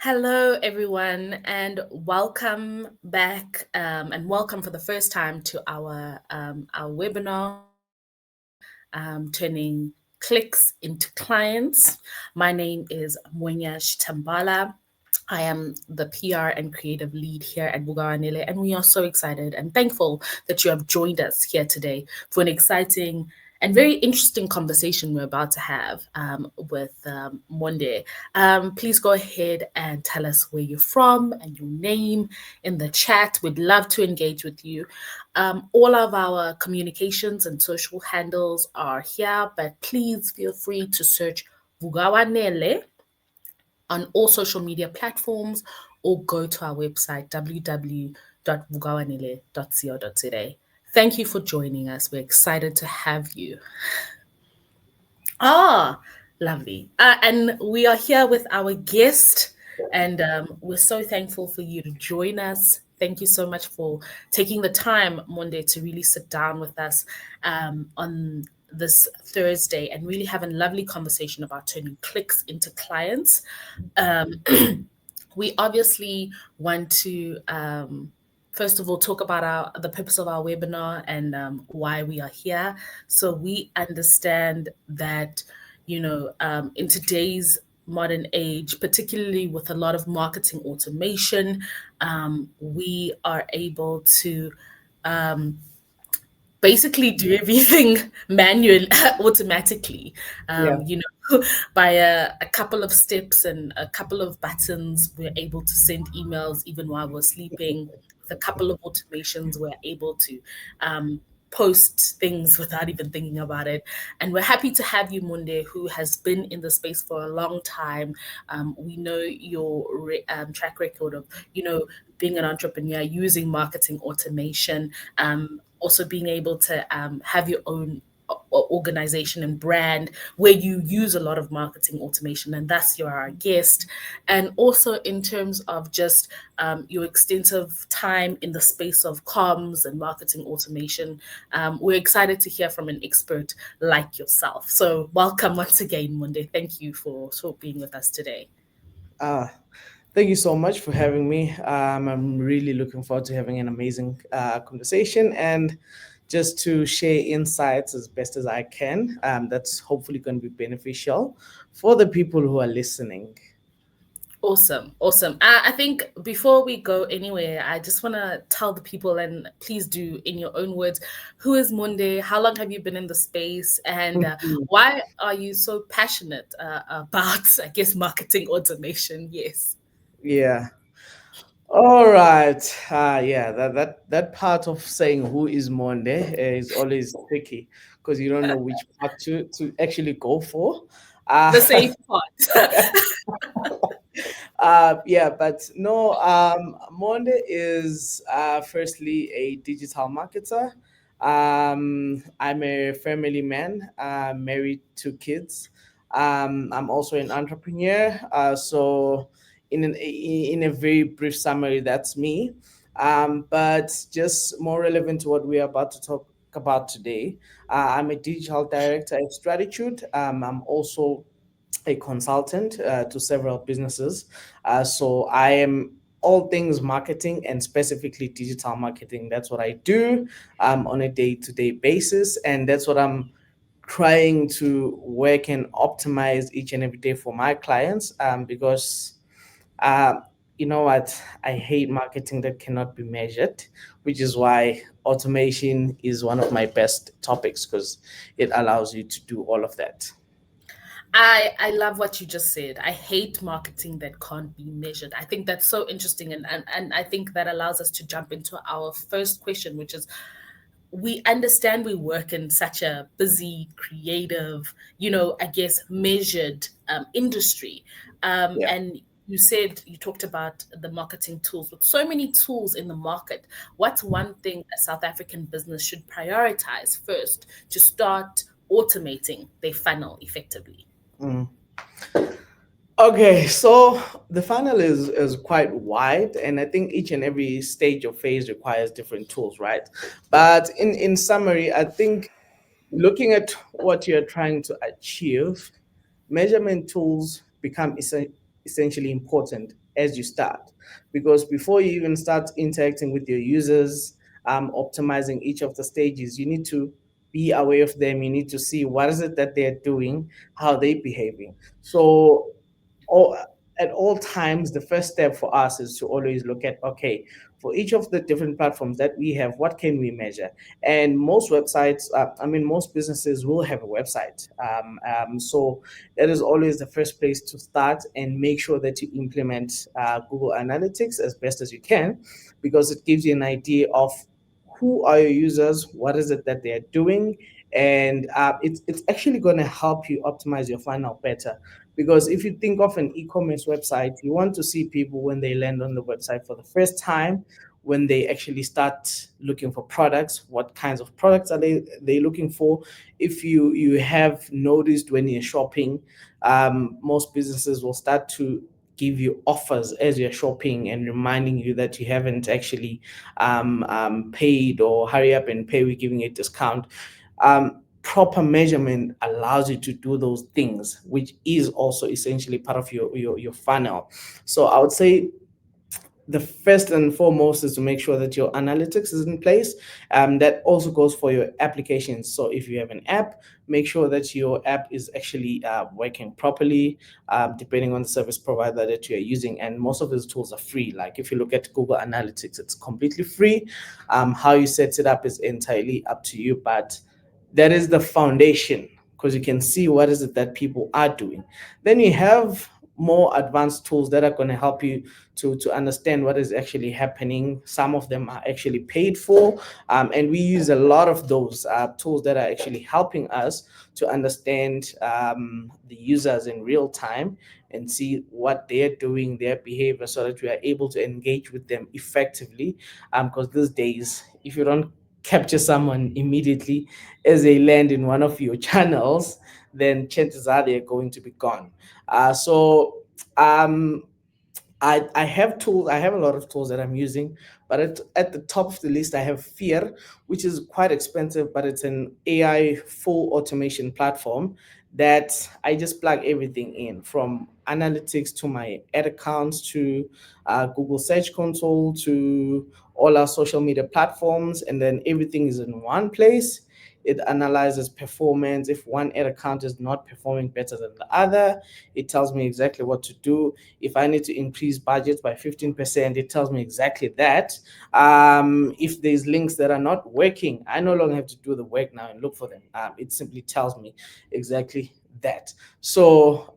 Hello, everyone, and welcome back, and welcome for the first time to our webinar, turning clicks into clients. My name is Mwenya Shitambala. I am the PR and creative lead here at Bugawanile, and we are so excited and thankful that you have joined us here today for an exciting and very interesting conversation we're about to have with Monde. Please go ahead and tell us where you're from and your name in the chat. We'd love to engage with you. All of our communications and social handles are here, but please feel free to search Bugawanele on all social media platforms or go to our website www.bugawanile.co.za. Thank you for joining us. We're excited to have you. Ah, lovely. And we are here with our guest, and we're so thankful for you to join us. Thank you so much for taking the time, Monday, to really sit down with us on this Thursday and really have a lovely conversation about turning clicks into clients. Um, we obviously want to first of all talk about the purpose of our webinar and why we are here. So we understand that in today's modern age, particularly with a lot of marketing automation, we are able to basically do everything manual automatically, Yeah. by a couple of steps and a couple of buttons. We're able to send emails even while we're sleeping. With a couple of automations, we're able to post things without even thinking about it. And we're happy to have you, Munde, who has been in the space for a long time. We know your track record of, being an entrepreneur, using marketing automation, also being able to have your own organization and brand where you use a lot of marketing automation, and thus you're our guest. And also in terms of just your extensive time in the space of comms and marketing automation, we're excited to hear from an expert like yourself. So welcome once again, Monday. Thank you for being with us today. Uh, Thank you so much for having me. I'm really looking forward to having an amazing conversation and just to share insights as best as I can. That's hopefully going to be beneficial for the people who are listening. Awesome, awesome. I think before we go anywhere, I just want to tell the people, and please do in your own words, who is Monday? How long have you been in the space? And why are you so passionate about, I guess, marketing automation? Yes. Yeah. All right. Yeah, that part of saying who is Monde is always tricky because you don't know which part to actually go for. The Uh, safe part. yeah, but no, Monde is firstly a digital marketer. I'm a family man, married, two kids. I'm also an entrepreneur. So, in a very brief summary, that's me. But just more relevant to what we're about to talk about today, I'm a digital director at Stratitude. I'm also a consultant to several businesses. So I am all things marketing and specifically digital marketing. That's what I do on a day-to-day basis, and that's what I'm trying to work and optimize each and every day for my clients. Because uh, you know what, I hate marketing that cannot be measured, which is why automation is one of my best topics because it allows you to do all of that. I love what you just said. I hate marketing that can't be measured. I think that's so interesting, and I think that allows us to jump into our first question, which is, we understand we work in such a busy, creative, I guess measured industry. Yeah. And you talked about the marketing tools. With so many tools in the market, what's one thing a South African business should prioritize first to start automating their funnel effectively? Mm. Okay, so the funnel is quite wide, and I think each and every stage or phase requires different tools, right? But in summary, I think looking at what you're trying to achieve, measurement tools become essentially important. as you start, because before you even start interacting with your users, optimizing each of the stages, you need to be aware of them. You need to see what is it that they're doing, how they're behaving. So all, at all times, the first step for us is to always look at, okay, for each of the different platforms that we have, what can we measure? And most websites, most businesses will have a website. So that is always the first place to start, and make sure that you implement Google Analytics as best as you can, because it gives you an idea of who are your users, what is it that they're doing, and it's actually going to help you optimize your funnel better. Because if you think of an e-commerce website, you want to see people when they land on the website for the first time, when they actually start looking for products, what kinds of products are they looking for. If you have noticed, when you're shopping, most businesses will start to give you offers as you're shopping, and reminding you that you haven't actually paid, or hurry up and pay, we're giving you a discount. Proper measurement allows you to do those things, which is also essentially part of your funnel. So I would say the first and foremost is to make sure that your analytics is in place. That also goes for your applications. So if you have an app, make sure that your app is actually working properly, depending on the service provider that you're using. And most of these tools are free. Like if you look at Google Analytics, it's completely free. How you set it up is entirely up to you, but that is the foundation, because you can see what is it that people are doing. Then you have more advanced tools that are going to help you to understand what is actually happening. Some of them are actually paid for, and we use a lot of those tools that are actually helping us to understand the users in real time, and see what they're doing, their behavior, so that we are able to engage with them effectively. Because these days, if you don't capture someone immediately as they land in one of your channels, then chances are they're going to be gone. So um, I have tools. I have a lot of tools that I'm using, but at the top of the list, I have Fear, which is quite expensive, but it's an AI full automation platform that I just plug everything in, from analytics to my ad accounts, to Google Search Console, to all our social media platforms, and then everything is in one place. It analyzes performance. If one ad account is not performing better than the other, it tells me exactly what to do. If I need to increase budget by 15%, it tells me exactly that. If there's links that are not working, I no longer have to do the work now and look for them. It simply tells me exactly that. So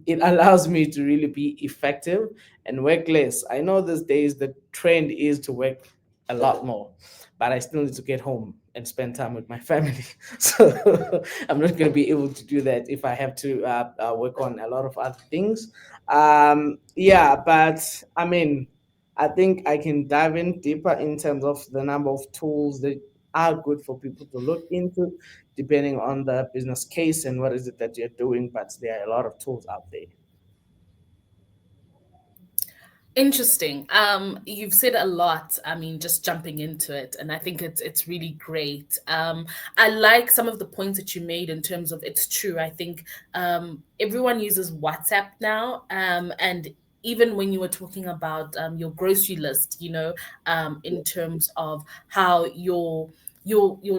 it allows me to really be effective and work less. I know these days the trend is to work a lot more, but I still need to get home and spend time with my family. So I'm not going to be able to do that if I have to work on a lot of other things. Yeah, but I think I can dive in deeper in terms of the number of tools that are good for people to look into, depending on the business case and what is it that you're doing. But there are a lot of tools out there. Interesting. You've said a lot. I mean, just jumping into it, and I think it's really great. I like some of the points that you made in terms of it's true. I think everyone uses WhatsApp now, and even when you were talking about your grocery list, in terms of how your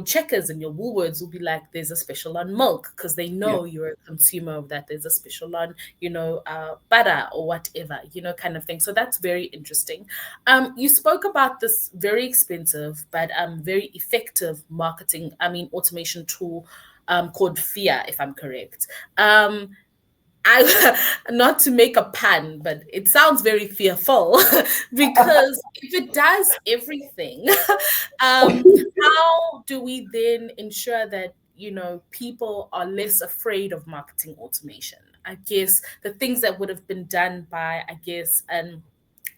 checkers and your Woolworths will be like, there's a special on milk because they Yeah. know you're a consumer of that. There's a special on, butter or whatever, kind of thing. So that's very interesting. You spoke about this very expensive but very effective automation tool called Fear, if I'm correct. I not to make a pun, but it sounds very fearful because if it does everything, how do we then ensure that people are less afraid of marketing automation? I guess the things that would have been done by, I guess, an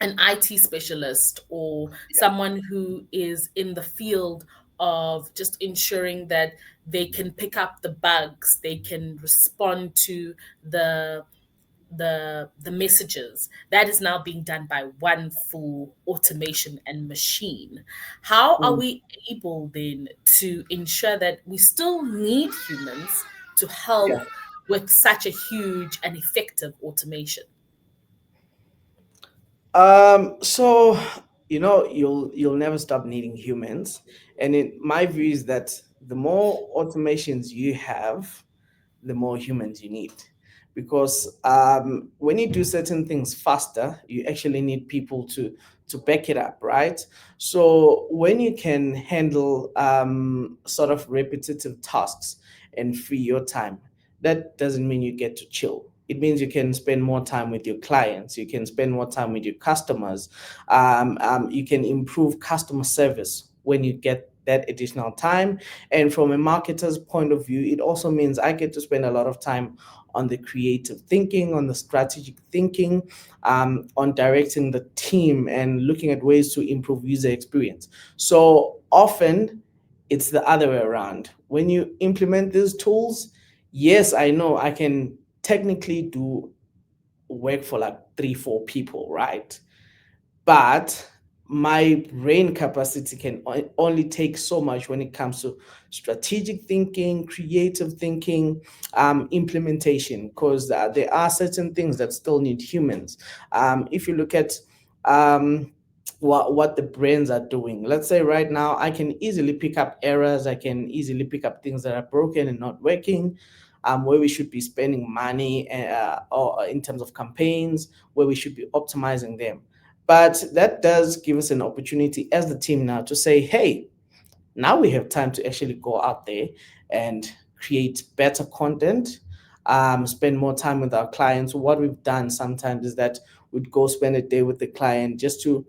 IT specialist or someone who is in the field of just ensuring that they can pick up the bugs, they can respond to the the messages that is now being done by one full automation and machine. How are Mm. we able then to ensure that we still need humans to help Yeah. with such a huge and effective automation? So you'll never stop needing humans, and in my view is that the more automations you have, the more humans you need. Because when you do certain things faster, you actually need people to back it up, right? So when you can handle sort of repetitive tasks and free your time, that doesn't mean you get to chill. It means you can spend more time with your clients. You can spend more time with your customers. You can improve customer service when you get that additional time. And from a marketer's point of view, it also means I get to spend a lot of time on the creative thinking, on the strategic thinking, on directing the team and looking at ways to improve user experience. So often it's the other way around. When you implement these tools, yes, I know I can technically do work for like three, four people, right? But my brain capacity can only take so much when it comes to strategic thinking, creative thinking, implementation, because there are certain things that still need humans. If you look at um, what the brains are doing, let's say right now, I can easily pick up errors, I can easily pick up things that are broken and not working. Where we should be spending money or in terms of campaigns, where we should be optimizing them. But that does give us an opportunity as the team now to say, hey, now we have time to actually go out there and create better content, spend more time with our clients. What we've done sometimes is that we'd go spend a day with the client just to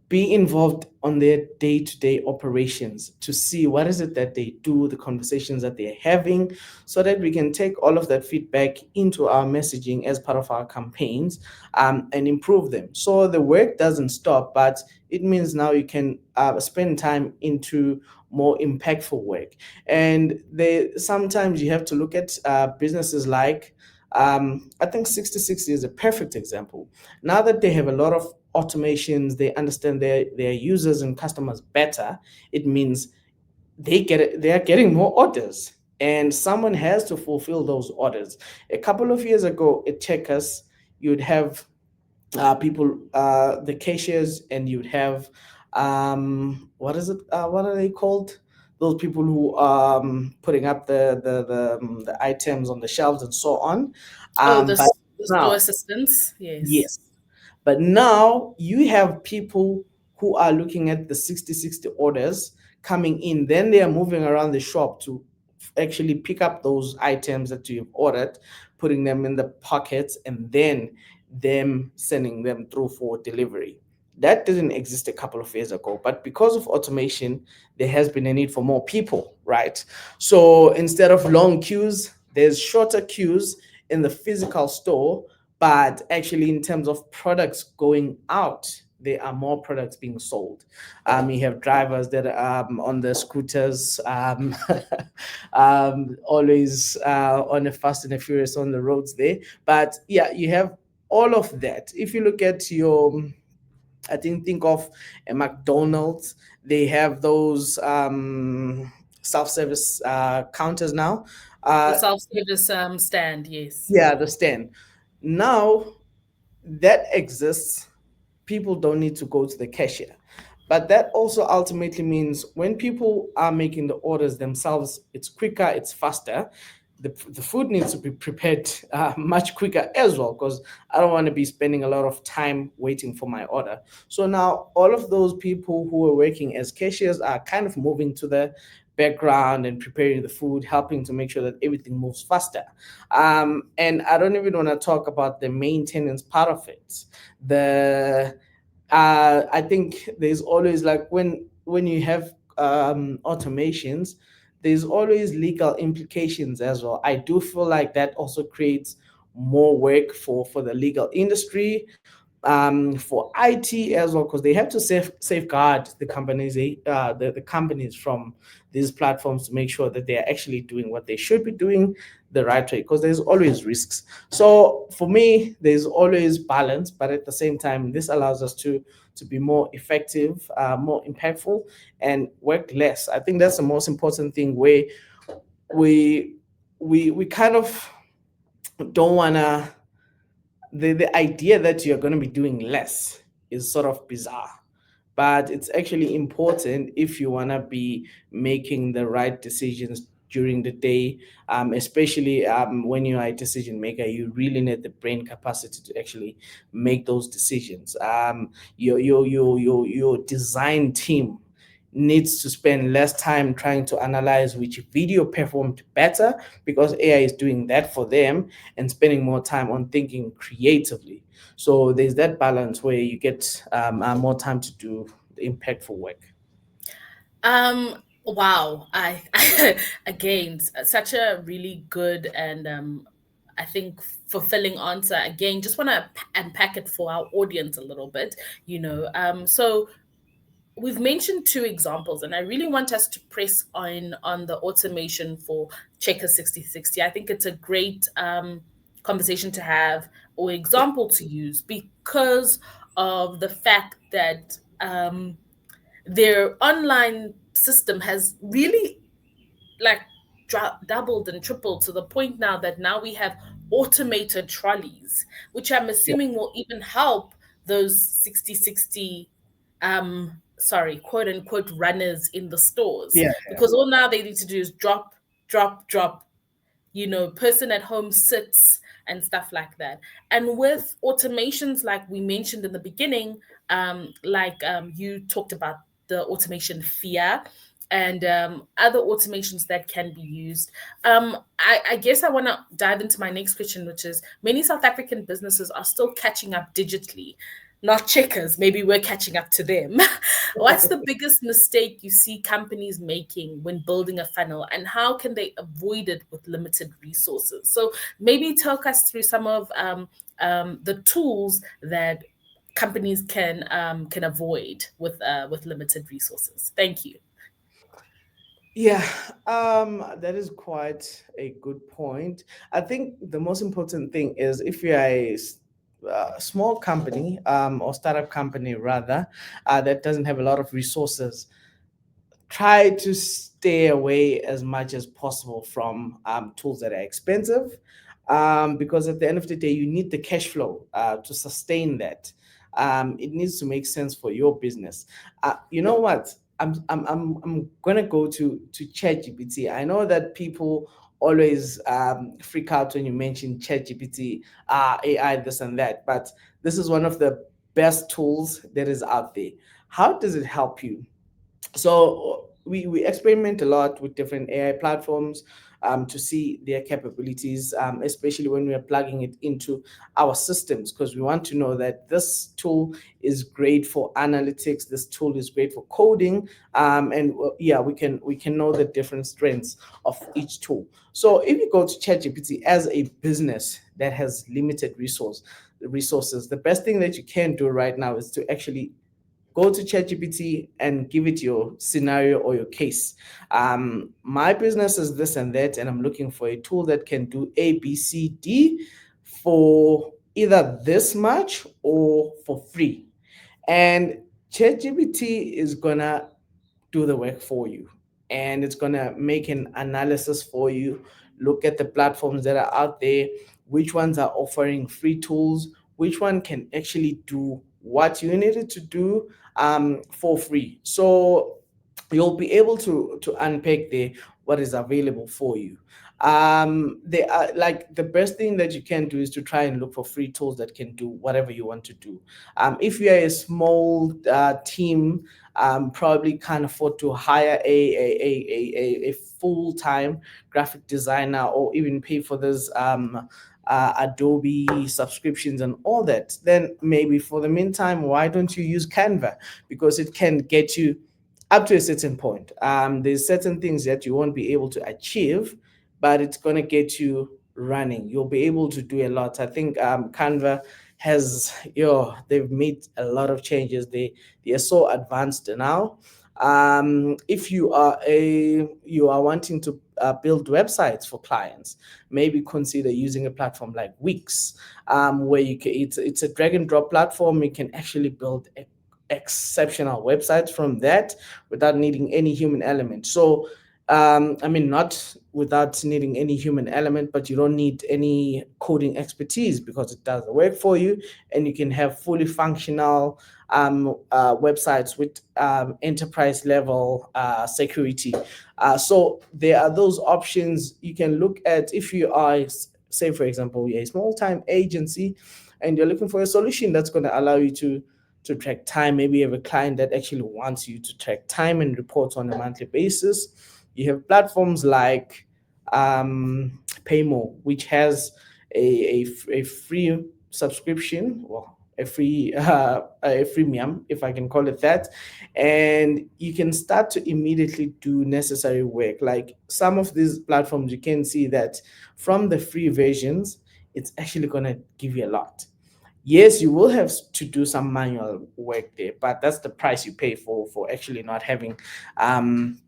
be involved on their day-to-day operations to see what is it that they do, the conversations that they're having, so that we can take all of that feedback into our messaging as part of our campaigns, and improve them. So the work doesn't stop, but it means now you can spend time into more impactful work. And they sometimes you have to look at businesses like, I think 60/60 is a perfect example. Now that they have a lot of automations, they understand their users and customers better, it means they are getting more orders, and someone has to fulfill those orders. A couple of years ago at Checkers, you'd have people, the cashiers, and you'd have what is it? What are they called? Those people who putting up the items on the shelves and so on. Oh, But the store now, assistants. Yes. yes, but now you have people who are looking at the 60/60 orders coming in. Then they are moving around the shop to actually pick up those items that you've ordered, putting them in the pockets, and then them sending them through for delivery. That didn't exist a couple of years ago, but because of automation, there has been a need for more people, right? So instead of long queues, there's shorter queues in the physical store, but actually in terms of products going out, there are more products being sold. You have drivers that are on the scooters, always on a fast and a furious on the roads there. But yeah, you have all of that. If you look at your, I think of a McDonald's, they have those self-service counters now. The Uh, self-service stand. Yes. yeah, the stand. Now that exists, people don't need to go to the cashier. But that also ultimately means when people are making the orders themselves, it's quicker, it's faster. The food needs to be prepared much quicker as well, because I don't want to be spending a lot of time waiting for my order. So now all of those people who are working as cashiers are kind of moving to the background and preparing the food, helping to make sure that everything moves faster. And I don't even want to talk about the maintenance part of it. The I think there's always, like, when you have automations, there's always legal implications as well. I do feel like that also creates more work for the legal industry, for IT as well, because they have to safeguard the companies, the companies from these platforms, to make sure that they are actually doing what they should be doing the right way, because there's always risks. So for me, there's always balance, but at the same time, this allows us to be more effective, more impactful, and work less. I think that's the most important thing, where we we kind of don't want to the idea that you're going to be doing less is sort of bizarre, but it's actually important if you want to be making the right decisions during the day, especially when you are a decision maker. You really need the brain capacity to actually make those decisions. Your design team needs to spend less time trying to analyze which video performed better, because AI is doing that for them, and spending more time on thinking creatively. So there's that balance where you get more time to do the impactful work. Wow. I again, such a really good and I think fulfilling answer. Again, just want to unpack it for our audience a little bit, So we've mentioned two examples, and I really want us to press on the automation for Checker 6060. I think it's a great conversation to have, or example to use, because of the fact that their online system has really like doubled and tripled to the point now that now we have automated trolleys, which I'm Yeah, assuming will even help those 6060 sorry, quote unquote runners in the stores, yeah, because all now they need to do is drop, drop, drop, person at home sits and stuff like that. And with automations, like we mentioned in the beginning, you talked about the automation FIA and other automations that can be used. I guess I want to dive into my next question, which is many South African businesses are still catching up digitally, not Checkers. Maybe we're catching up to them. What's the biggest mistake you see companies making when building a funnel, and how can they avoid it with limited resources? So maybe talk us through some of the tools that companies can avoid with limited resources. Thank you. yeah. That is quite a good point. I think the most important thing is, if you're a small company, or startup company rather, that doesn't have a lot of resources, try to stay away as much as possible from tools that are expensive, because at the end of the day, you need the cash flow to sustain that. It needs to make sense for your business. You know what? I'm gonna go to ChatGPT. I know that people always freak out when you mention ChatGPT, AI, this and that, but this is one of the best tools that is out there. How does it help you? So we experiment a lot with different AI platforms, to see their capabilities, especially when we are plugging it into our systems, because we want to know that this tool is great for analytics, this tool is great for coding, and yeah, we can know the different strengths of each tool. So if you go to ChatGPT as a business that has limited resources, the best thing that you can do right now is to actually go to ChatGPT and give it your scenario or your case. My business is this and that, and I'm looking for a tool that can do A, B, C, D for either this much or for free. And ChatGPT is gonna do the work for you, and it's going to make an analysis for you, look at the platforms that are out there, which ones are offering free tools, which one can actually do what you needed to do for free. So you'll be able to unpack the what is available for you. They are like, the best thing that you can do is to try and look for free tools that can do whatever you want to do. If you are a small team, probably can't afford to hire a full-time graphic designer, or even pay for this Adobe subscriptions and all that, then maybe for the meantime, why don't you use Canva? Because it can get you up to a certain point. There's certain things that you won't be able to achieve, but it's going to get you running. You'll be able to do a lot. I think Canva has, they've made a lot of changes. They are so advanced now. If you are wanting to build websites for clients, maybe consider using a platform like Wix, where it's a drag and drop platform. You can actually build exceptional websites from that without needing any human element. So I mean, not without needing any human element, but you don't need any coding expertise because it does the work for you, and you can have fully functional websites with enterprise level security. So there are those options you can look at if you are, say, for example, you're a small time agency and you're looking for a solution that's going to allow you to track time. Maybe you have a client that actually wants you to track time and report on a monthly basis. You have platforms like Paymo, which has a free subscription, well, a freemium, if I can call it that, and you can start to immediately do necessary work. Like some of these platforms, you can see that from the free versions, it's actually gonna give you a lot. Yes, you will have to do some manual work there, but that's the price you pay for actually not having um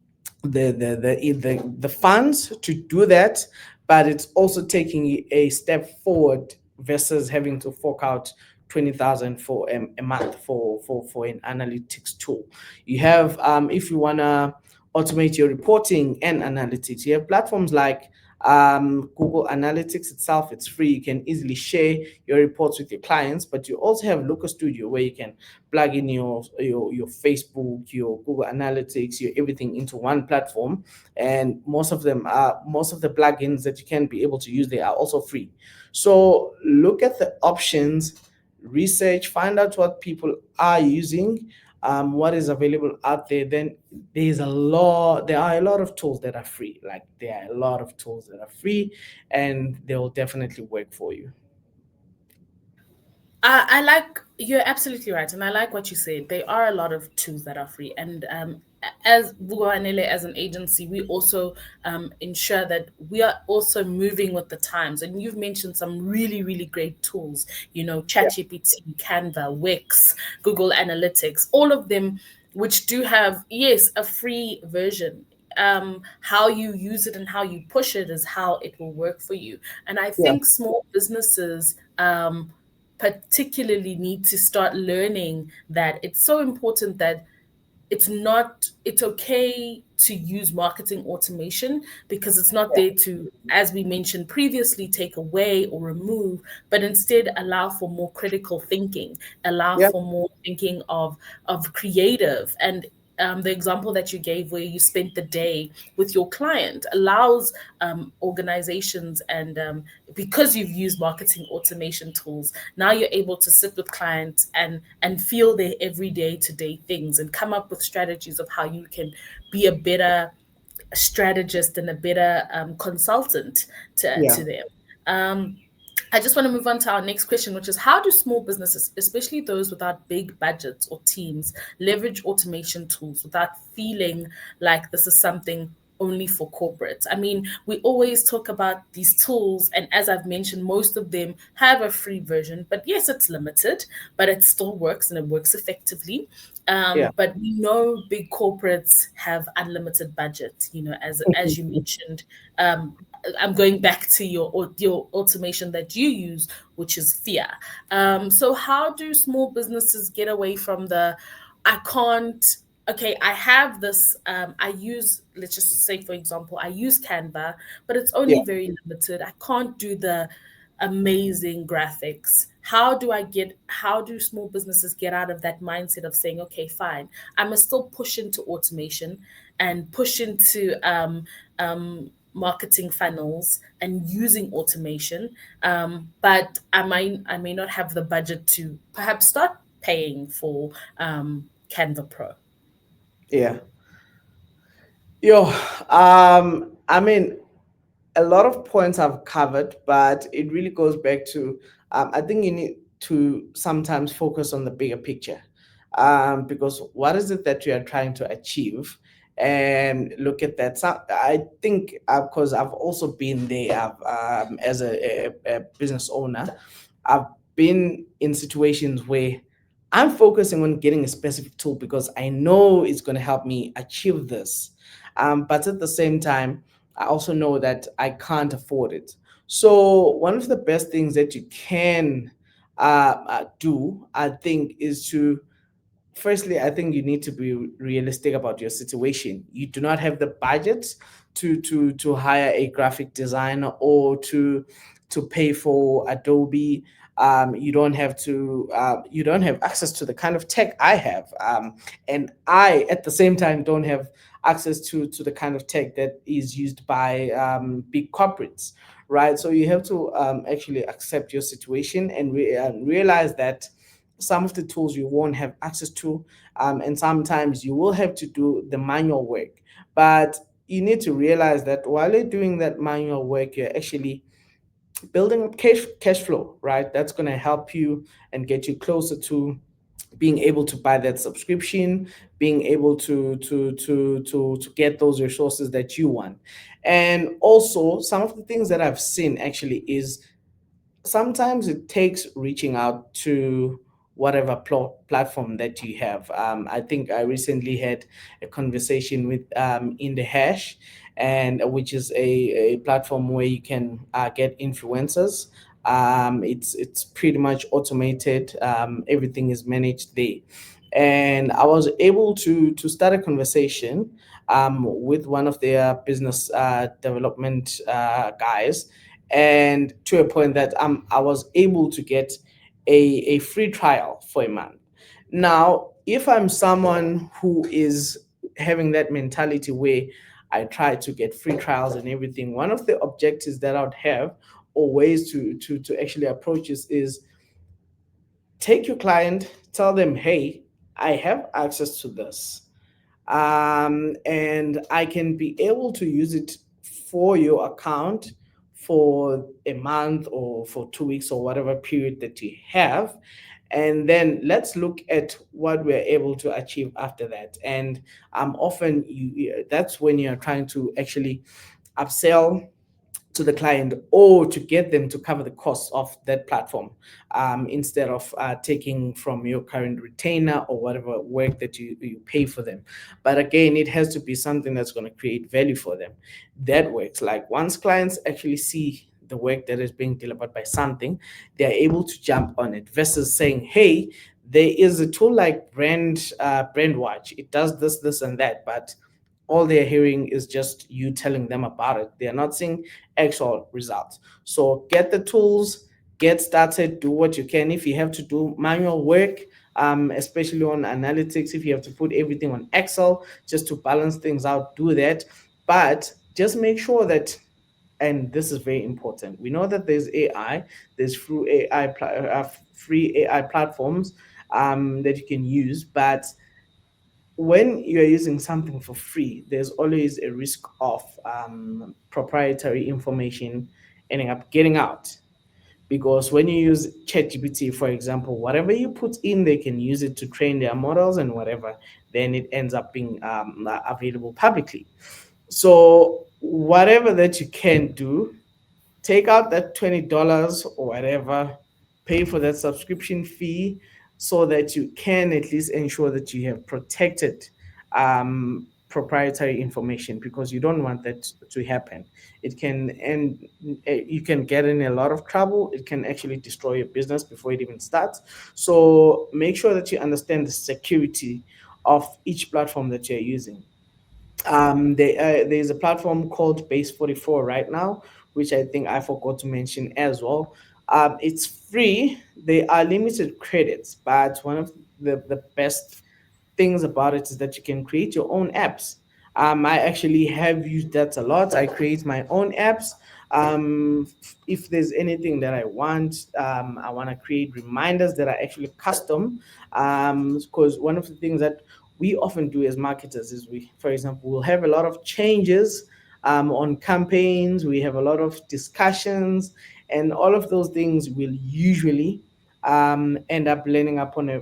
the funds to do that. But it's also taking a step forward versus having to fork out 20,000 for a month for an analytics tool. You have if you want to automate your reporting and analytics, you have platforms like Google Analytics itself. It's free. You can easily share your reports with your clients, but you also have Looker Studio where you can plug in your Facebook, your Google Analytics, your everything into one platform. And most of the plugins that you can be able to use, they are also free. So look at the options, research, find out what people are using, what is available out there. Then there are a lot of tools that are free. Like there are a lot of tools that are free, and they will definitely work for you. I like, you're absolutely right, and I like what you said. There are a lot of tools that are free, and as Vugoanele, as an agency, we also ensure that we are also moving with the times. And you've mentioned some really, really great tools. You know, Yeah, ChatGPT, Canva, Wix, Google Analytics, all of them, which do have, yes, a free version. How you use it and how you push it is how it will work for you. And I yeah, think small businesses particularly need to start learning that it's so important that it's okay to use marketing automation, because it's not yeah, there to, as we mentioned previously, take away or remove, but instead allow for more critical thinking, allow yeah, for more thinking of creative. And the example that you gave where you spent the day with your client allows organizations, and because you've used marketing automation tools, now you're able to sit with clients and feel their everyday to day things and come up with strategies of how you can be a better strategist and a better consultant yeah. to them. um, I just want to move on to our next question, which is how do small businesses, especially those without big budgets or teams, leverage automation tools without feeling like this is something only for corporates? I mean, we always talk about these tools, and as I've mentioned, most of them have a free version, but yes, it's limited, but it still works and it works effectively. Yeah. But we know big corporates have unlimited budget, you know, as you mentioned. Um, I'm going back to your automation that you use, which is FIA. So how do small businesses get away from the I can't, okay, I have this, I use, let's just say, for example, I use Canva, but it's only Yeah. very limited. I can't do the amazing graphics. How do small businesses get out of that mindset of saying, okay, fine, I must still push into automation and push into marketing funnels and using automation, but I may not have the budget to perhaps start paying for Canva Pro. Yeah. Yo, I mean, a lot of points I've covered, but it really goes back to I think you need to sometimes focus on the bigger picture, because what is it that you are trying to achieve, and look at that. So I think because I've also been there, as a business owner, I've been in situations where I'm focusing on getting a specific tool because I know it's going to help me achieve this, but at the same time I also know that I can't afford it. So one of the best things that you can do, I think, is to firstly, I think you need to be realistic about your situation. You do not have the budget to hire a graphic designer or to pay for Adobe. You don't have to. You don't have access to the kind of tech I have, and I at the same time don't have access to the kind of tech that is used by big corporates, right? So you have to actually accept your situation and realize that some of the tools you won't have access to, and sometimes you will have to do the manual work. But you need to realize that while you're doing that manual work, you're actually building up cash flow, right? That's going to help you and get you closer to being able to buy that subscription, being able to get those resources that you want. And also, some of the things that I've seen actually is sometimes it takes reaching out to whatever platform that you have. I think I recently had a conversation with In the Hash, and which is a platform where you can get influencers. It's pretty much automated. Everything is managed there, and I was able to start a conversation with one of their business development guys, and to a point that I was able to get a free trial for a month. Now, if I'm someone who is having that mentality where I try to get free trials and everything, one of the objectives that I would have or ways to actually approach this is take your client, tell them, hey, I have access to this, and I can be able to use it for your account for a month or for 2 weeks or whatever period that you have. And then let's look at what we're able to achieve after that. And often that's when you're trying to actually upsell to the client or to get them to cover the costs of that platform, instead of taking from your current retainer or whatever work that you pay for them. But again, it has to be something that's going to create value for them. That works. Like once clients actually see the work that is being delivered by something, they're able to jump on it versus saying, hey, there is a tool like Brandwatch. It does this, this, and that, but all they're hearing is just you telling them about it. They're not seeing actual results. So get the tools, get started, do what you can. If you have to do manual work, especially on analytics, if you have to put everything on Excel just to balance things out, do that. But just make sure that, and this is very important, we know that there's AI, there's free AI platforms that you can use, but when you're using something for free, there's always a risk of proprietary information ending up getting out. Because when you use ChatGPT, for example, whatever you put in, they can use it to train their models and whatever, then it ends up being available publicly. So, whatever that you can do, take out that $20 or whatever, pay for that subscription fee so that you can at least ensure that you have protected proprietary information, because you don't want that to happen. It can, and you can get in a lot of trouble. It can actually destroy your business before it even starts. So make sure that you understand the security of each platform that you're using. There's a platform called Base 44 right now, which I think I forgot to mention as well. It's free. They are limited credits, but one of the best things about it is that you can create your own apps. I actually have used that a lot. I create my own apps. If there's anything that I want to create reminders that are actually custom. Because one of the things that we often do as marketers is we, for example, we'll have a lot of changes on campaigns. We have a lot of discussions, and all of those things will usually end up landing up on a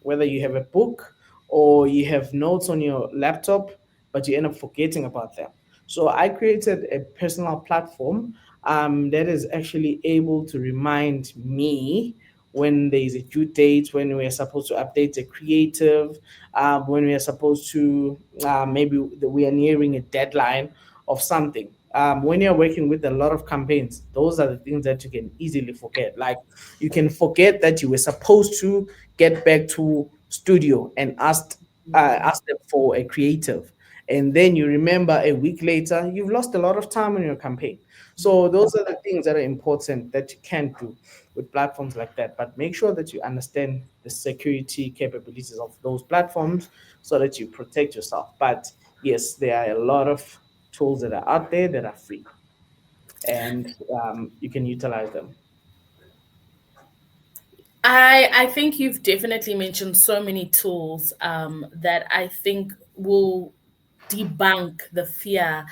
whether you have a book or you have notes on your laptop, but you end up forgetting about them. So I created a personal platform that is actually able to remind me when there is a due date, when we're supposed to update a creative, when we are supposed to maybe we are nearing a deadline of something. When you're working with a lot of campaigns, those are the things that you can easily forget. Like you can forget that you were supposed to get back to studio and asked them for a creative, and then you remember a week later, you've lost a lot of time on your campaign. So those are the things that are important that you can do with platforms like that. But make sure that you understand the security capabilities of those platforms so that you protect yourself. But yes, there are a lot of tools that are out there that are free, and you can utilize them. I think you've definitely mentioned so many tools that I think will debunk the fear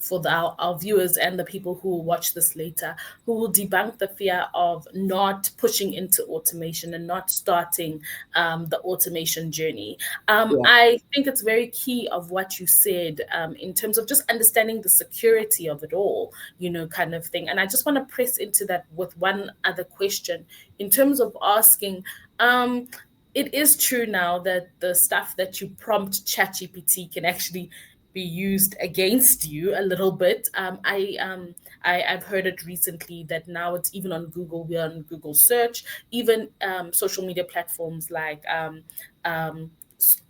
for our viewers and the people who will watch this later, who will debunk the fear of not pushing into automation and not starting the automation journey. Yeah, I think it's very key of what you said in terms of just understanding the security of it all, kind of thing. And I just want to press into that with one other question in terms of asking. It is true now that the stuff that you prompt ChatGPT can actually be used against you a little bit. I've heard it recently that now it's even on Google. We're on Google search, even social media platforms like um,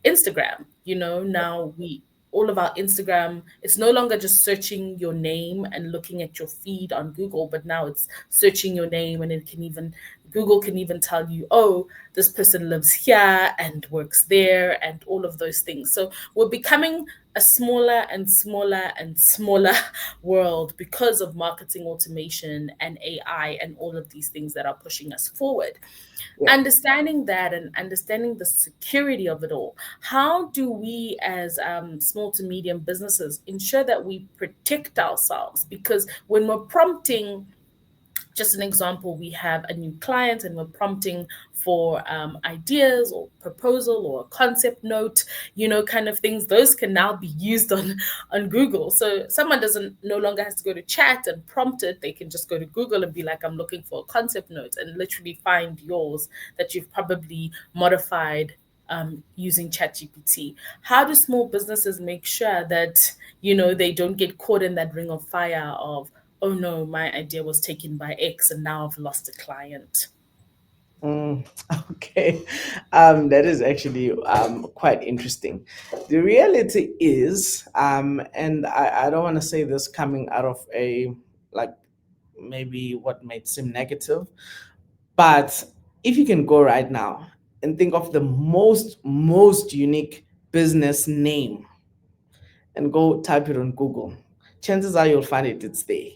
Instagram. Now we all of our Instagram, it's no longer just searching your name and looking at your feed on Google, but now it's searching your name, and Google can even tell you, oh, this person lives here and works there and all of those things. So we're becoming a smaller and smaller and smaller world because of marketing automation and AI and all of these things that are pushing us forward. yeah. Understanding that and understanding the security of it all, how do we as small to medium businesses ensure that we protect ourselves? Because when we're prompting, just an example, we have a new client and we're prompting for ideas or proposal or a concept note, kind of things. Those can now be used on Google. So someone doesn't no longer has to go to chat and prompt it. They can just go to Google and be like, I'm looking for a concept note, and literally find yours that you've probably modified using ChatGPT. How do small businesses make sure that they don't get caught in that ring of fire of, oh no, my idea was taken by X and now I've lost a client? Mm, okay, that is actually quite interesting. The reality is, and I don't want to say this coming out of a like maybe what might seem negative, but if you can go right now and think of the most unique business name and go type it on Google, chances are you'll find it's there,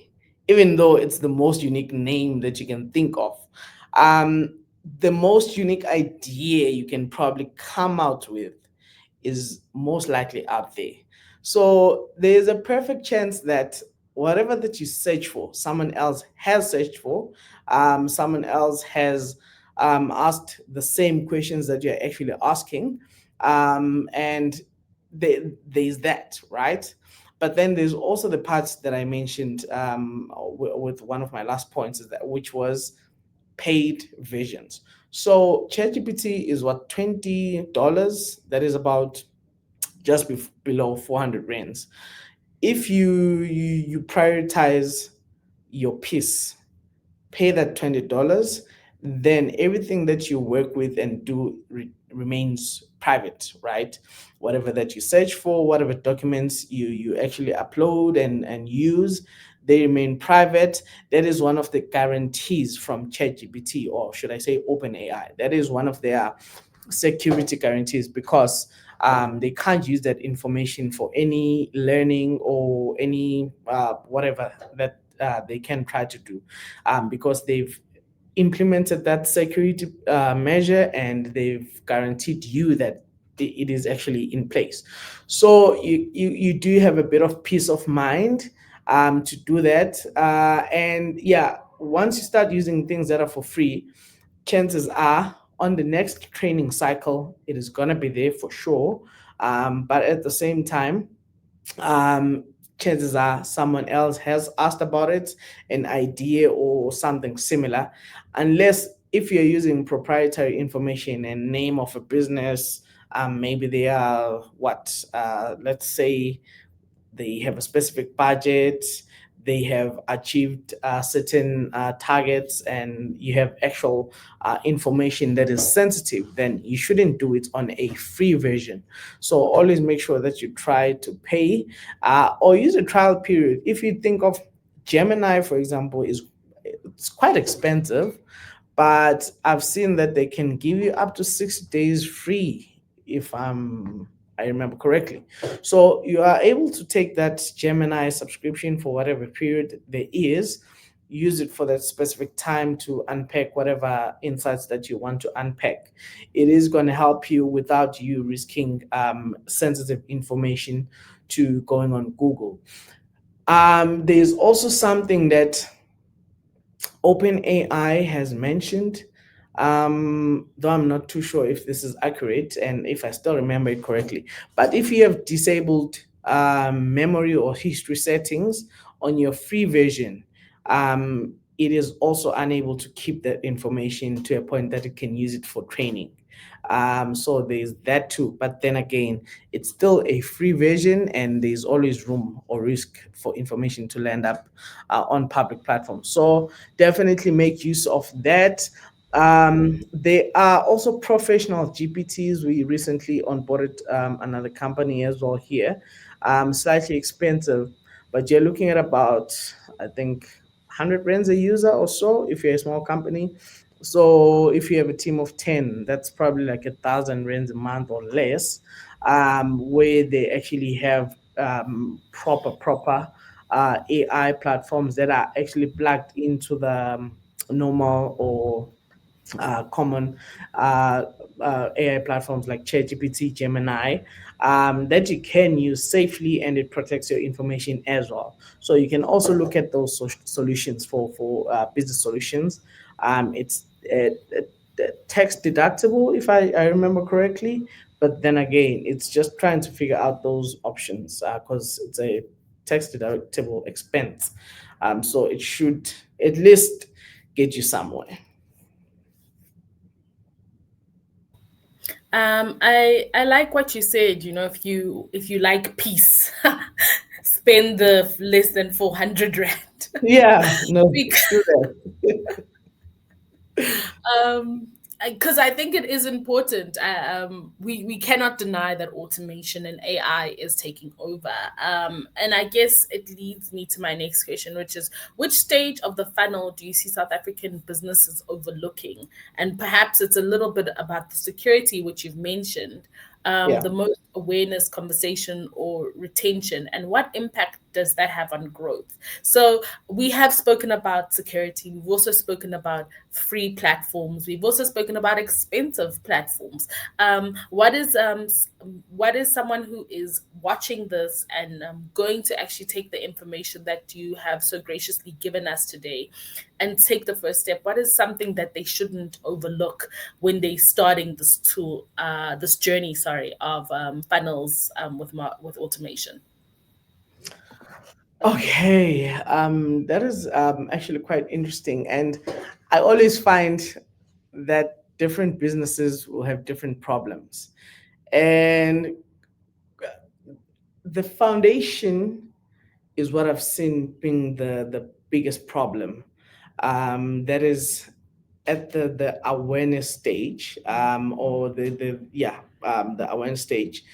even though it's the most unique name that you can think of. The most unique idea you can probably come out with is most likely out there. So there's a perfect chance that whatever that you search for, someone else has searched for, someone else has asked the same questions that you're actually asking, and there's that, right? But then there's also the parts that I mentioned with one of my last points, is that which was paid versions. So ChatGPT is what, $20? That is about just below 400 rands. If you prioritize your piece, pay that $20, then everything that you work with and do remains private, right? Whatever that you search for, whatever documents you actually upload and use, they remain private. That is one of the guarantees from ChatGPT, or should I say OpenAI. That is one of their security guarantees, because they can't use that information for any learning or any whatever that they can try to do, because they've implemented that security measure, and they've guaranteed you that it is actually in place. So you do have a bit of peace of mind to do that. And yeah, once you start using things that are for free, chances are on the next training cycle, it is going to be there for sure. But at the same time, um, chances are someone else has asked about it, an idea or something similar. Unless if you're using proprietary information and name of a business, maybe they are let's say they have a specific budget, they have achieved certain targets, and you have actual information that is sensitive, then you shouldn't do it on a free version. So always make sure that you try to pay or use a trial period. If you think of Gemini, for example, is it's quite expensive, but I've seen that they can give you up to 6 days free, if I remember correctly. So you are able to take that Gemini subscription for whatever period there is, use it for that specific time to unpack whatever insights that you want to unpack. It is going to help you without you risking sensitive information to going on Google. There's also something that OpenAI has mentioned, though I'm not too sure if this is accurate and if I still remember it correctly. But if you have disabled memory or history settings on your free version, it is also unable to keep that information to a point that it can use it for training. So there's that too. But then again, it's still a free version, and there's always room or risk for information to land up on public platforms. So definitely make use of that. There are also professional GPTs. We recently onboarded another company as well here, slightly expensive, but you're looking at about, I think, 100 rands a user or so if you're a small company. So if you have a team of 10, that's probably like 1,000 rands a month or less, where they actually have proper AI platforms that are actually plugged into the normal or common uh, AI platforms like ChatGPT, Gemini, that you can use safely, and it protects your information as well. So you can also look at those solutions for business solutions. It's tax deductible, if I remember correctly. But then again, it's just trying to figure out those options because it's a tax deductible expense. So it should at least get you somewhere. I like what you said. You know, if you like peace, spend the less than 400 rand. Yeah, no, Because do that. because I think it is important. We cannot deny that automation and AI is taking over. And I guess it leads me to my next question, which is, which stage of the funnel do you see South African businesses overlooking? And perhaps it's a little bit about the security, which you've mentioned, Yeah. the most awareness, conversation, or retention, and what impact does that have on growth? So we have spoken about security. We've also spoken about free platforms. We've also spoken about expensive platforms. What is someone who is watching this and going to actually take the information that you have so graciously given us today and take the first step? What is something that they shouldn't overlook when they're starting this tool, this journey, sorry, of funnels with automation? Okay, that is actually quite interesting, and I always find that different businesses will have different problems, and the foundation is what I've seen being the biggest problem. That is at the awareness stage, or the awareness stage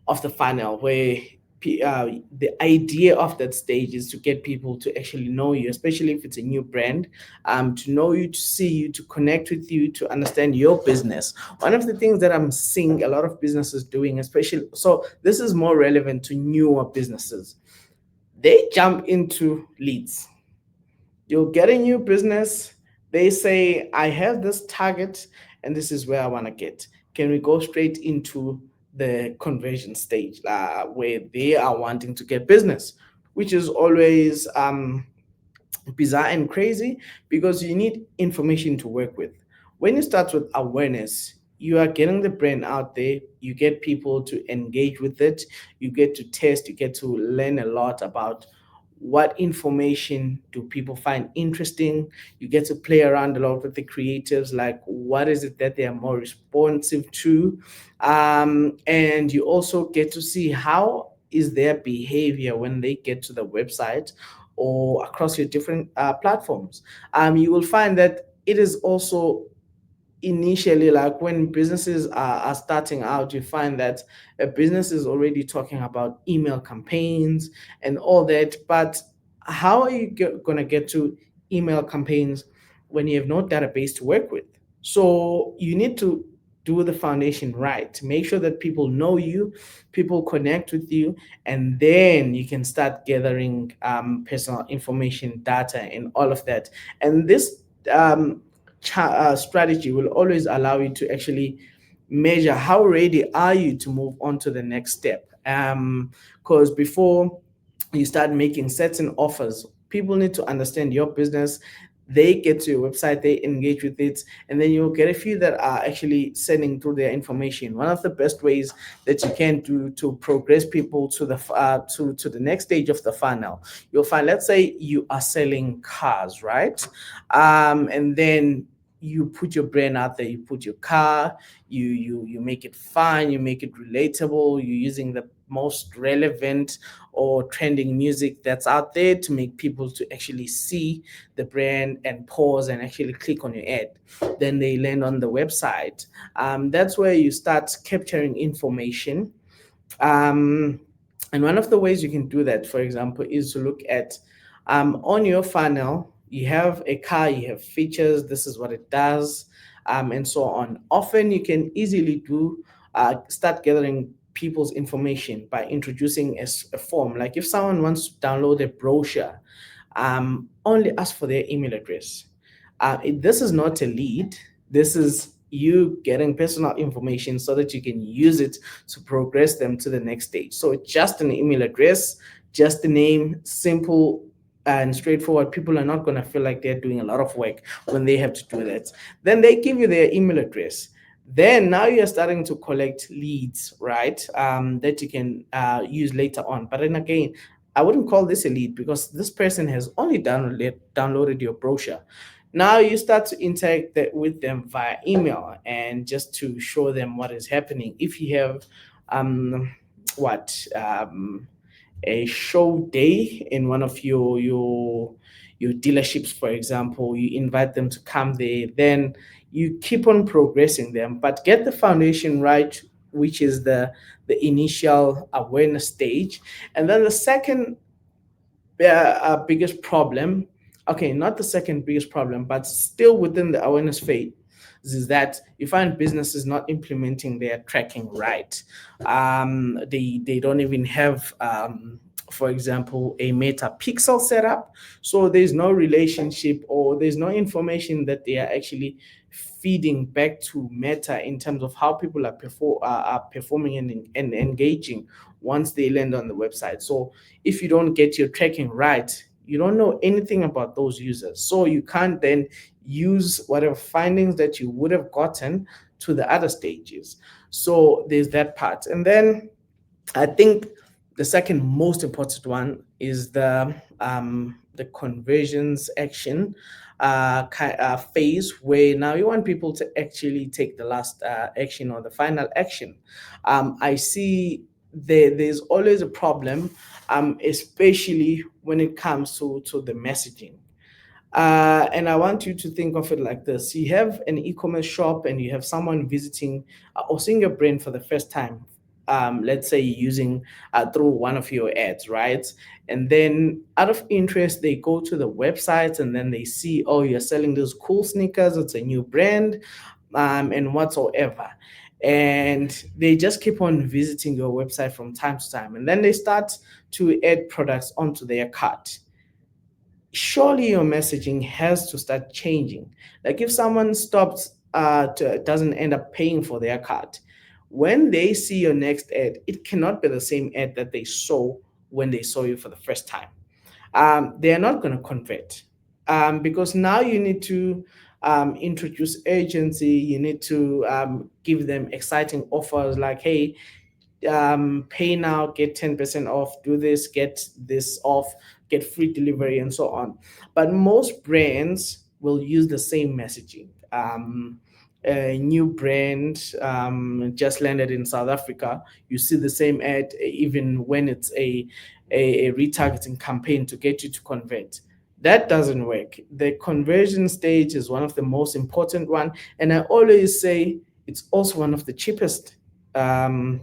of the funnel, where the idea of that stage is to get people to actually know you, especially if it's a new brand, to know you, to see you, to connect with you, to understand your business. One of the things that I'm seeing a lot of businesses doing, especially, so this is more relevant to newer businesses, they jump into leads. You'll get a new business. They say, I have this target and this is where I want to get. Can we go straight into the conversion stage where they are wanting to get business, which is always bizarre and crazy because you need information to work with. When you start with awareness, you are getting the brand out there, you get people to engage with it, you get to test, you get to learn a lot about what information do people find interesting. You get to play around a lot with the creatives, like what is it that they are more responsive to. And you also get to see how is their behavior when they get to the website, or across your different platforms. You will find that it is also initially, like when businesses are starting out, you find that a business is already talking about email campaigns and all that. But how are you going to get to email campaigns when you have no database to work with? So you need to do the foundation right, make sure that people know you, people connect with you, and then you can start gathering personal information, data, and all of that. And this strategy will always allow you to actually measure how ready are you to move on to the next step. Because before you start making certain offers, people need to understand your business. They get to your website, they engage with it, and then you'll get a few that are actually sending through their information. One of the best ways that you can do to progress people to the next stage of the funnel, you'll find, let's say you are selling cars, right? And then you put your brand out there, you put your car, you make it fun, you make it relatable, you're using the most relevant or trending music that's out there to make people to actually see the brand and pause and actually click on your ad. Then they land on the website. That's where you start capturing information. um, and one of the ways you can do that, for example, is to look at, on your funnel, you have a car, you have features, this is what it does, and so on. Often you can easily start gathering people's information by introducing a form. Like if someone wants to download a brochure, only ask for their email address. This is not a lead. This is you getting personal information so that you can use it to progress them to the next stage. So just an email address, just the name, simple and straightforward. People are not going to feel like they're doing a lot of work when they have to do that. Then they give you their email address. Then now you're starting to collect leads, right? That you can use later on. But then again, I wouldn't call this a lead because this person has only downloaded your brochure. Now you start to interact with them via email and just to show them what is happening. If you have um, what a show day in one of your dealerships, for example, you invite them to come there, then you keep on progressing them, but get the foundation right, which is the initial awareness stage. And then the second biggest problem, okay, not the second biggest problem, but still within the awareness phase, is that you find businesses not implementing their tracking right. They don't even have, for example, a Meta Pixel setup, so there's no relationship or there's no information that they are actually feeding back to Meta in terms of how people are performing and engaging once they land on the website. So if you don't get your tracking right, you don't know anything about those users. So you can't then use whatever findings that you would have gotten to the other stages. So there's that part. And then I think the second most important one is the conversions action phase, where now you want people to actually take the last action or the final action. I see there's always a problem, especially when it comes to the messaging. And I want you to think of it like this. You have an e-commerce shop and you have someone visiting or seeing your brand for the first time. Let's say using through one of your ads, right? And then out of interest, they go to the website and then they see, oh, you're selling those cool sneakers. It's a new brand, and whatsoever. And they just keep on visiting your website from time to time. And then they start to add products onto their cart. Surely your messaging has to start changing. Like if someone stops doesn't end up paying for their card, when they see your next ad, it cannot be the same ad that they saw when they saw you for the first time. They are not going to convert, because now you need to introduce urgency. You need to give them exciting offers like, hey, pay now, get 10% off, do this, get this off, get free delivery, and so on. But most brands will use the same messaging. A new brand just landed in South Africa, you see the same ad even when it's a retargeting campaign to get you to convert. That doesn't work. The conversion stage is one of the most important one, and I always say it's also one of the cheapest um,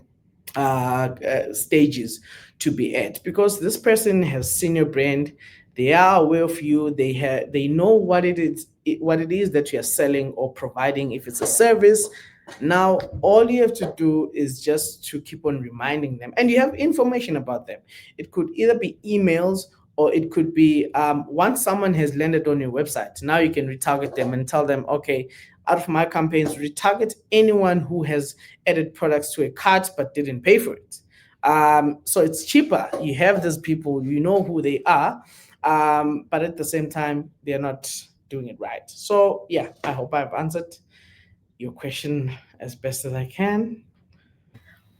stages to be at, because this person has seen your brand, they are aware of you, they know what it is that you're selling or providing. If it's a service, now all you have to do is just to keep on reminding them, and you have information about them. It could either be emails, or it could be once someone has landed on your website, now you can retarget them and tell them, okay, out of my campaigns, retarget anyone who has added products to a cart but didn't pay for it. So it's cheaper. You have these people, you know who they are, but at the same time, they're not doing it right. So yeah, I hope I've answered your question as best as I can.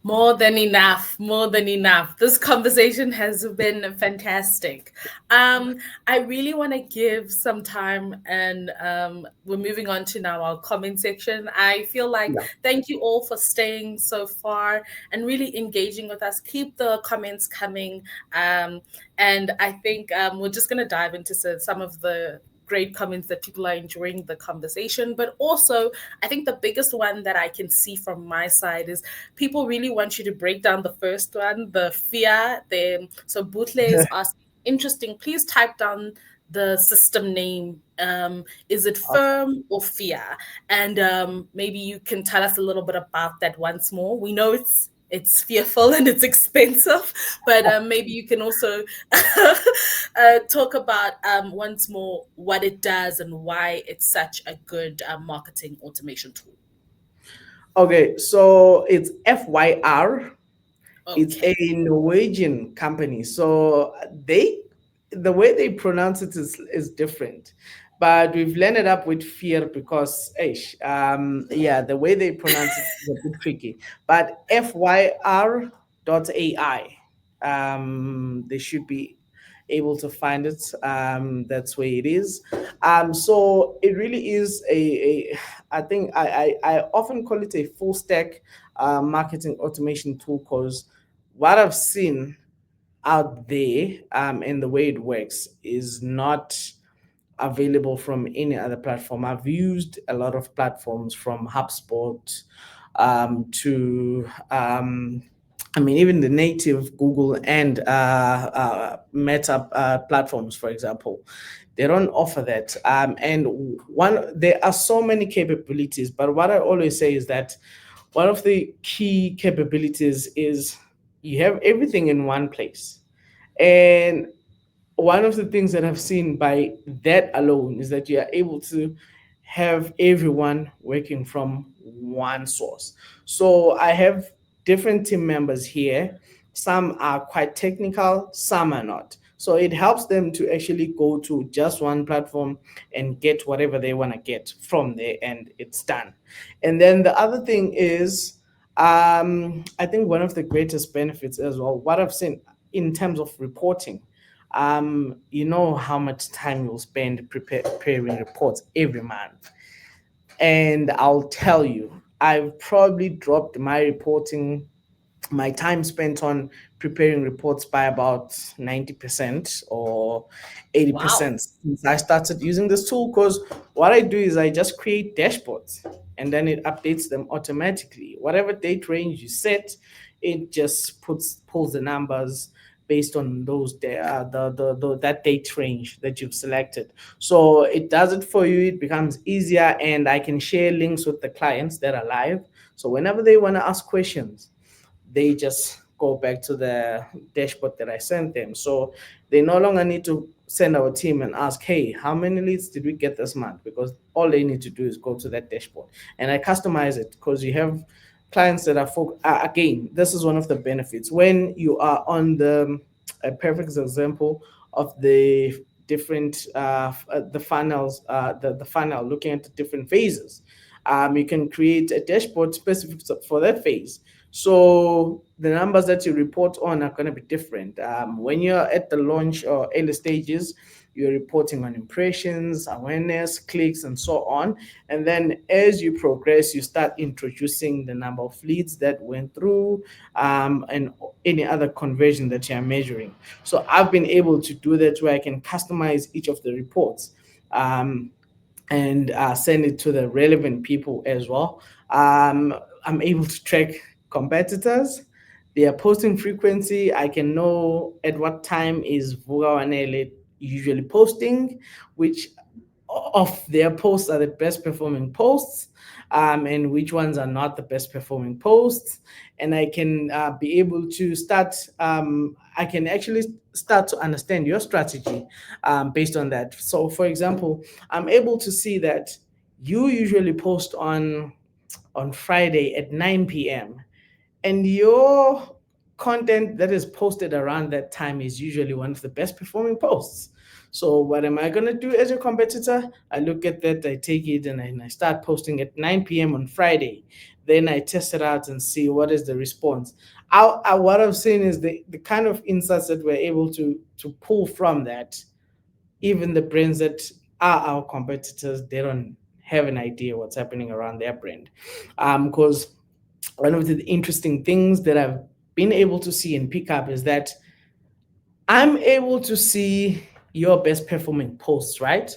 More than enough, more than enough. This conversation has been fantastic. Um, I really want to give some time, and we're moving on to now our comment section. I feel like Yeah. thank you all for staying so far and really engaging with us. Keep the comments coming. Um, and I think we're just going to dive into some of the great comments that people are enjoying the conversation. But also, I think the biggest one that I can see from my side is people really want you to break down the first one, the fear. So Butle is asking, interesting, please type down the system name. Is it firm or fear? And maybe you can tell us a little bit about that once more. We know it's fearful and it's expensive, but maybe you can also talk about once more what it does and why it's such a good marketing automation tool. Okay, so it's FYR. It's Okay. a Norwegian company. So they, the way they pronounce it is different. But we've landed up with fear because, yeah, the way they pronounce it is a bit tricky. But FYR.ai, they should be able to find it. That's where it is. So it really is I think I often call it a full stack marketing automation tool, because what I've seen out there, and the way it works is not available from any other platform. I've used a lot of platforms from HubSpot to I mean, even the native Google and Meta platforms, for example, they don't offer that. And there are so many capabilities, but what I always say is that one of the key capabilities is you have everything in one place. And one of the things that I've seen by that alone is that you are able to have everyone working from one source. So I have different team members here. Some are quite technical, some are not. So it helps them to actually go to just one platform and get whatever they want to get from there, and it's done. And then the other thing is, I think one of the greatest benefits as well, what I've seen in terms of reporting, you know how much time you'll spend preparing reports every month. And I'll tell you, I've probably dropped my time spent on preparing reports by about 90% or Wow. 80% since I started using this tool. Because what I do is I just create dashboards, and then it updates them automatically. Whatever date range you set, it just pulls the numbers based on that date range that you've selected. So it does it for you. It becomes easier, and I can share links with the clients that are live. So whenever they want to ask questions, they just go back to the dashboard that I sent them. So they no longer need to send our team and ask, hey, how many leads did we get this month? Because all they need to do is go to that dashboard. And I customize it because you have clients that are, again, this is one of the benefits. When you are on a perfect example of the different, the funnels, the funnel, looking at the different phases, you can create a dashboard specific for that phase. So the numbers that you report on are going to be different. When you're at the launch or early stages, you're reporting on impressions, awareness, clicks, and so on. And then as you progress, you start introducing the number of leads that went through, and any other conversion that you're measuring. So I've been able to do that where I can customize each of the reports. And send it to the relevant people as well. I'm able to track competitors, their posting frequency. I can know at what time is Vuga Wanele usually posting, which of their posts are the best performing posts, and which ones are not the best performing posts. And I can be able to start, I can actually start to understand your strategy based on that. So, for example, I'm able to see that you usually post on Friday at 9 p.m. and your content that is posted around that time is usually one of the best performing posts. So what am I going to do as a competitor? I look at that, I take it, and I start posting at 9 p.m. on Friday. Then I test it out and see what is the response. What I've seen is the kind of insights that we're able to pull from that. Even the brands that are our competitors, they don't have an idea what's happening around their brand. Because one of the interesting things that I've been able to see and pick up is that I'm able to see your best performing posts, right?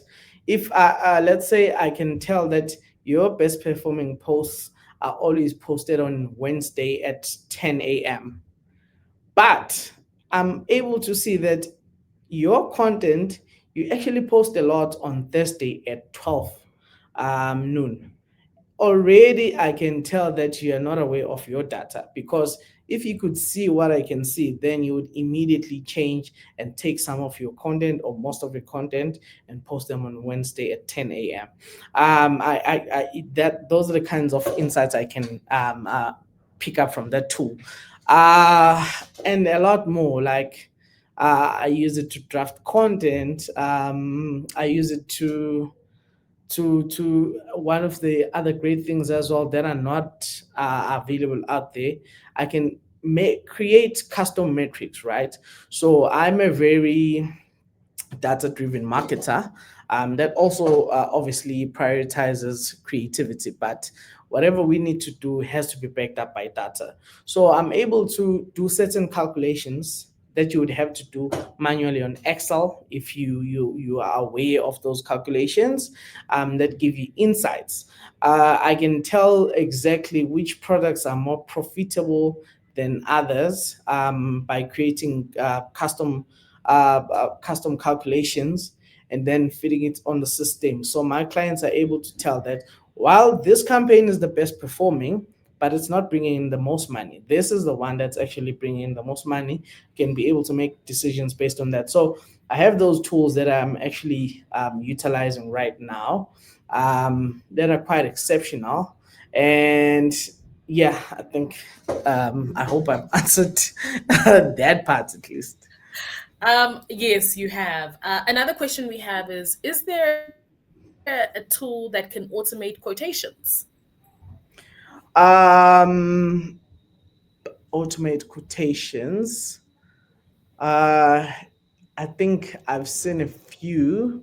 If let's say I can tell that your best performing posts are always posted on Wednesday at 10 a.m. But I'm able to see that your content, you actually post a lot on Thursday at 12 noon. Already I can tell that you are not aware of your data, because if you could see what I can see, then you would immediately change and take some of your content or most of your content and post them on Wednesday at 10 a.m. That those are the kinds of insights I can pick up from that tool, and a lot more. Like I use it to draft content. I use it to one of the other great things as well that are not available out there. I can create custom metrics, right? So I'm a very data driven marketer, that also obviously prioritizes creativity, but whatever we need to do has to be backed up by data. So I'm able to do certain calculations that you would have to do manually on Excel if you are aware of those calculations, that give you insights. I can tell exactly which products are more profitable than others, by creating custom calculations and then fitting it on the system. So my clients are able to tell that while this campaign is the best performing, but it's not bringing in the most money, this is the one that's actually bringing in the most money. Can be able to make decisions based on that. So I have those tools that I'm actually utilizing right now, that are quite exceptional. And yeah, I think I hope I've answered that part at least. Yes, you have. Another question we have is there a tool that can automate quotations? Um, Automate quotations. Uh, I think I've seen a few.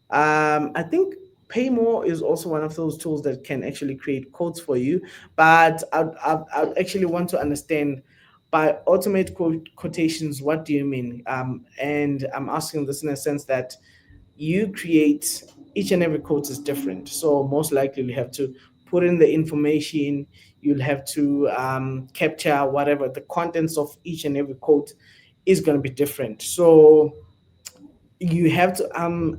I think Paymore is also one of those tools that can actually create quotes for you. But I'd actually want to understand, by automate quotations, what do you mean? And I'm asking this in a sense that you create, each and every quote is different. So most likely you have to put in the information, you'll have to capture whatever the contents of each and every quote is going to be different. So you have to,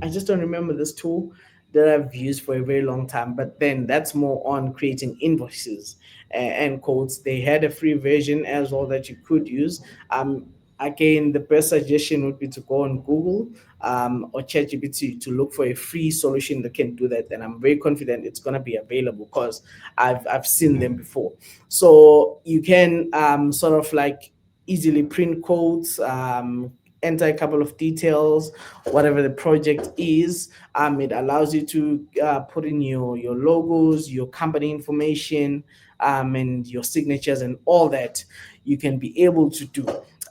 I just don't remember this tool that I've used for a very long time, but then that's more on creating invoices and quotes. They had a free version as well that you could use. Again, the best suggestion would be to go on Google, or ChatGPT, to look for a free solution that can do that, and I'm very confident it's going to be available because I've seen them before. So you can sort of like easily print quotes, enter a couple of details, whatever the project is. It allows you to put in your logos, your company information, and your signatures and all that you can be able to do.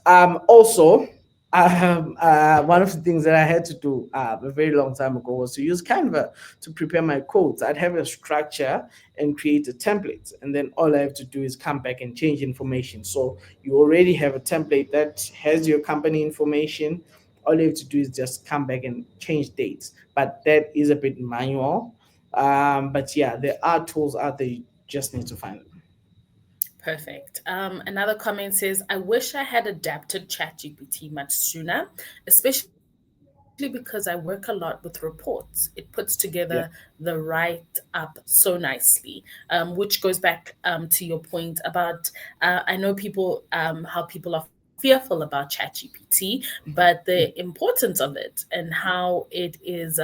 Also, One of the things that I had to do a very long time ago was to use Canva to prepare my codes. I'd have a structure and create a template, and then all I have to do is come back and change information. So you already have a template that has your company information. All you have to do is just come back and change dates, but that is a bit manual. But yeah, there are tools out there. You just need to find them. Perfect. Another comment says, I wish I had adapted ChatGPT much sooner, especially because I work a lot with reports. It puts together Yeah. the write up so nicely, which goes back to your point about, I know people, how people are fearful about ChatGPT, but the importance of it and how it is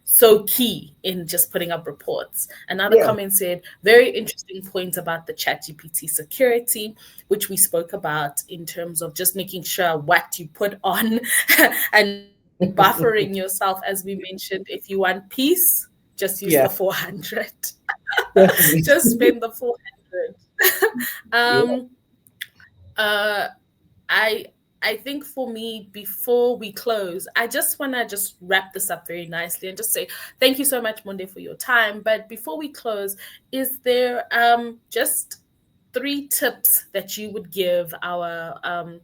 so key in just putting up reports. Another Yeah. comment said, very interesting point about the ChatGPT security, which we spoke about in terms of just making sure what you put on and buffering yourself, as we mentioned. If you want peace, just use the Yeah. 400. Just Definitely. spend the 400. Yeah. um, uh, I I think for me, before we close, I just want to just wrap this up very nicely and just say thank you so much, Monday, for your time. But before we close, is there just three tips that you would give our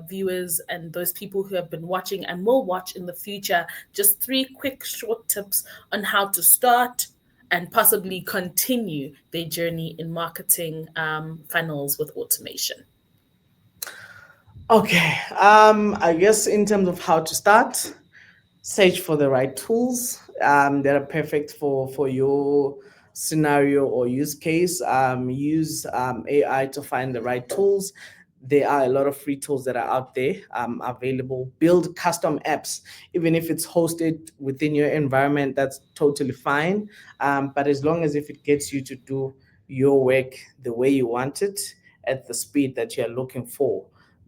viewers and those people who have been watching and will watch in the future? Just three quick, short tips on how to start and possibly continue their journey in marketing funnels with automation. Okay. I guess in terms of how to start, search for the right tools that are perfect for your scenario or use case. Use AI to find the right tools. There are a lot of free tools that are out there available. Build custom apps, even if it's hosted within your environment, that's totally fine. But as long as if it gets you to do your work the way you want it at the speed that you're looking for,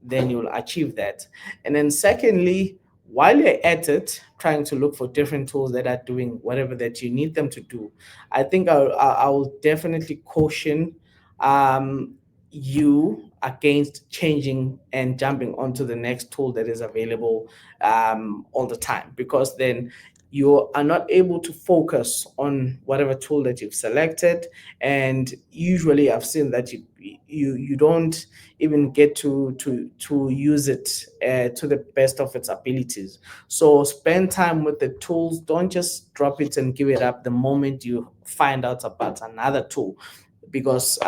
then you'll achieve that. And then secondly, while you're at it, trying to look for different tools that are doing whatever that you need them to do, I think I will definitely caution um, you against changing and jumping onto the next tool that is available all the time, because then you are not able to focus on whatever tool that you've selected. And usually I've seen that you don't even get to use it to the best of its abilities. So spend time with the tools. Don't just drop it and give it up the moment you find out about another tool, because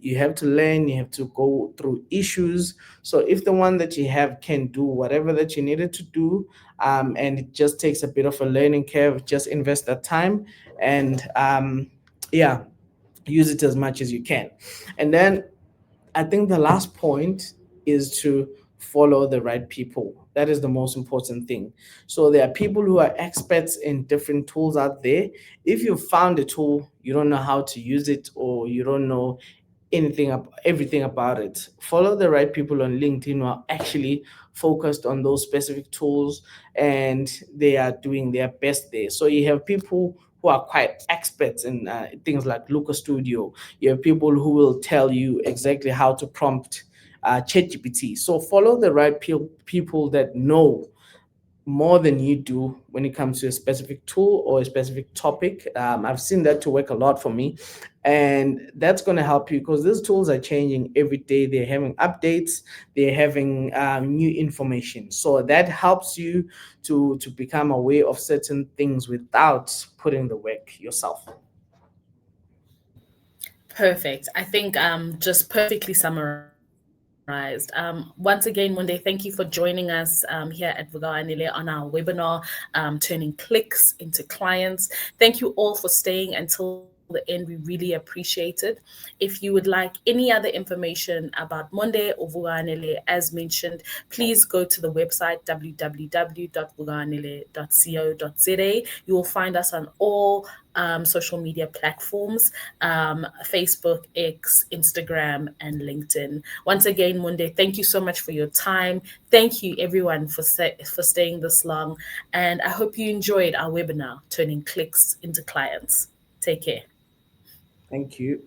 you have to learn, you have to go through issues. So if the one that you have can do whatever that you needed to do, and it just takes a bit of a learning curve, just invest that time and yeah, use it as much as you can. And then I think the last point is to follow the right people. That is the most important thing. So there are people who are experts in different tools out there. If you found a tool, you don't know how to use it, or you don't know everything about it, follow the right people on LinkedIn who are actually focused on those specific tools, and they are doing their best there. So you have people who are quite experts in things like Luca Studio. You have people who will tell you exactly how to prompt ChatGPT. So follow the right people that know more than you do when it comes to a specific tool or a specific topic. I've seen that to work a lot for me. And that's going to help you because these tools are changing every day. They're having updates, they're having new information. So that helps you to become aware of certain things without putting the work yourself. Perfect. I think just perfectly summarized. Once again, Monday, thank you for joining us here at Vugawa Nile on our webinar, Turning Clicks into Clients. Thank you all for staying until the end. We really appreciate it. If you would like any other information about Monday or Vugawa Nile, as mentioned, please go to the website www.vugawanile.co.za. You will find us on all social media platforms, Facebook, X, Instagram, and LinkedIn. Once again, Monday, thank you so much for your time. Thank you, everyone, for staying this long. And I hope you enjoyed our webinar, Turning Clicks into Clients. Take care. Thank you.